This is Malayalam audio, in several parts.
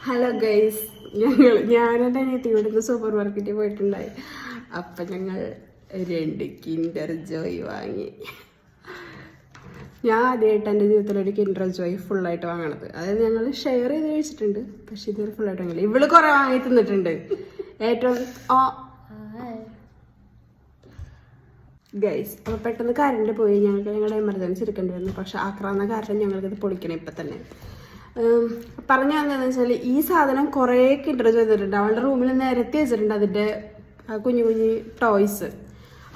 ഹലോ ഗൈസ്, ഞാനെൻ്റെ അനിയത്തി ഇവിടുന്ന് സൂപ്പർ മാർക്കറ്റിൽ പോയിട്ടുണ്ടായി. അപ്പം ഞങ്ങൾ 2 കിൻഡർ ജോയ് വാങ്ങി. ഞാൻ ആദ്യമായിട്ട് എൻ്റെ ജീവിതത്തിൽ ഒരു കിൻഡർ ജോയ് ഫുള്ളായിട്ട് വാങ്ങണത്. അതായത് ഞങ്ങൾ ഷെയർ ചെയ്ത് കഴിച്ചിട്ടുണ്ട്, പക്ഷെ ഇതൊരു ഫുള്ളായിട്ട് വാങ്ങില്ല. ഇവള് കുറേ വാങ്ങി തിന്നിട്ടുണ്ട്. ഏറ്റവും ഗൈസ്, അപ്പോൾ പെട്ടെന്ന് കറണ്ട് പോയി. ഞങ്ങളുടെ എമർജൻസി എടുക്കേണ്ടി വന്നു. പക്ഷെ ആക്രാന്ന കാരണം ഞങ്ങൾക്കിത് പൊളിക്കണം ഇപ്പം തന്നെ. പറഞ്ഞു വന്നതെന്ന് വെച്ചാൽ ഈ സാധനം കുറേ കിൻഡർ ചെയ്തിട്ടുണ്ട്. അവളുടെ റൂമിൽ നിരത്തി വെച്ചിട്ടുണ്ട് അതിൻ്റെ കുഞ്ഞു കുഞ്ഞു ടോയ്സ്.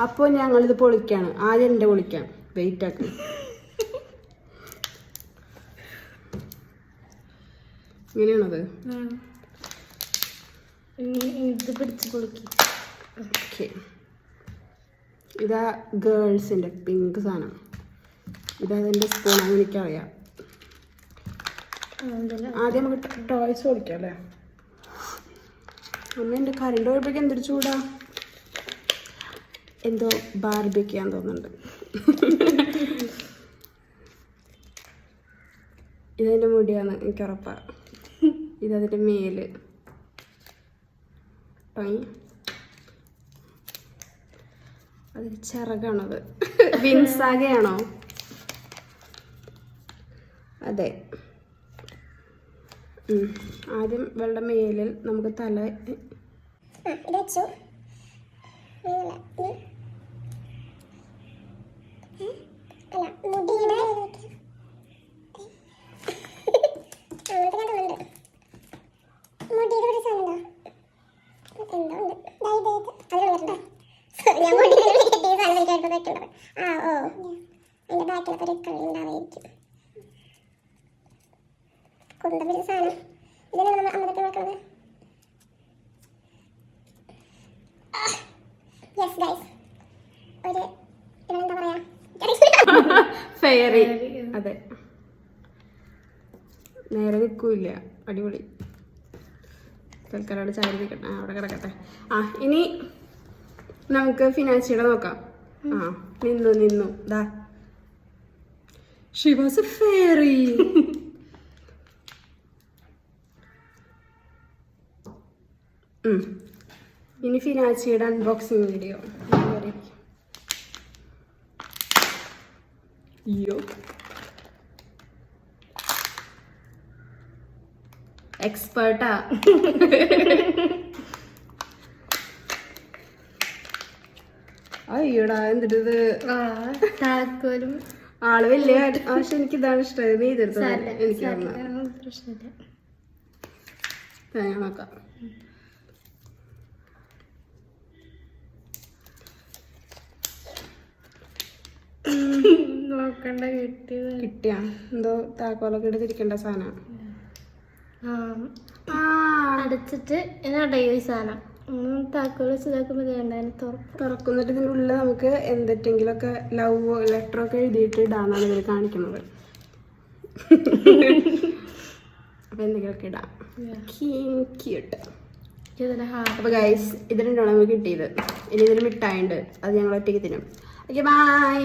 അപ്പോൾ ഞങ്ങളിത് പൊളിക്കാണ്. ആദ്യം എൻ്റെ പൊളിക്കാം. വെയിറ്റ് ആക്കി ഇങ്ങനെയാണത്. ഓക്കെ, ഇതാ ഗേൾസിൻ്റെ പിങ്ക് സാധനം. ഇതതിൻ്റെ സ്പൂണാണ്, എനിക്കറിയാം. ആദ്യം നമുക്ക് ടോയ്സ് കൊടുക്കാം അല്ലേ. അമ്മ എൻ്റെ കറണ്ട് പോയപ്പോഴേക്കും എന്തൊരു ചൂടാ. എന്തോ ബാർബിക്കാൻ തോന്നുന്നുണ്ട്. ഇതെൻ്റെ മുടിയാണ്, എനിക്ക് ഉറപ്പാണ്. ഇതതിൻ്റെ മേല്. അത് ചിറകാണത്. വിൻസാഗയാണോ? അതെ. ആദ്യം വെള്ളം മേലിൽ നമുക്ക് തല വെച്ചു. കൊണ്ടുപിടിച്ച സാധനം ഇതിനാണ് നമ്മൾ അമ്മതൊക്കെ നോക്കുന്നത്. യെസ് ഗൈസ്, ഒരു എന്താ പറയാ, ഫെയറി. അതെ, നേരെ നിൽക്കൂല. അടിപൊളി. തൽക്കാലം അവിടെ ചാരി നിൽക്കട്ടെ, അവിടെ കിടക്കട്ടെ. ഇനി നമുക്ക് ഫിനാൻസിയുടെ നോക്കാം. നിന്നു ദാ, ഷി വാസ് എ ഫെയറി. ഇനി ഫിനാൻസിയുടെ അൺബോക്സിങ് വീഡിയോ. അയ്യോ, എക്സ്പേർട്ടാ. അയ്യോടാ, എന്തിട്ടത് താക്കോലും ആള് വലിയ. പക്ഷെ എനിക്ക് ഇതാണ് ഇഷ്ടം. നീ ഇതെടുത്തത് എനിക്ക് നോക്കാം. നോക്കണ്ട, കിട്ടിയ എന്തോ താക്കോലൊക്കെ എടുത്തിരിക്കേണ്ട സാധനം. അടച്ചിട്ട് ഈ സാധനം താക്കോൽ തുറക്കുന്നിട്ട് ഇതിൻ്റെ ഉള്ളിൽ നമുക്ക് എന്തെങ്കിലുമൊക്കെ ലവ് ലെറ്ററൊക്കെ എഴുതിയിട്ട് ഇടാന്നാണ് ഇതിൽ കാണിക്കുന്നത്. അപ്പൊ എന്തെങ്കിലുമൊക്കെ ഇടാം. ക്യൂട്ട്. അപ്പൊ ഗൈസ്, ഇത് രണ്ടാണ് നമുക്ക് കിട്ടിയത്. ഇനി ഇതിൽ മിഠായി ഉണ്ട്, അത് ഞങ്ങൾ ഒറ്റയ്ക്ക് തിന്നും. Okay, by.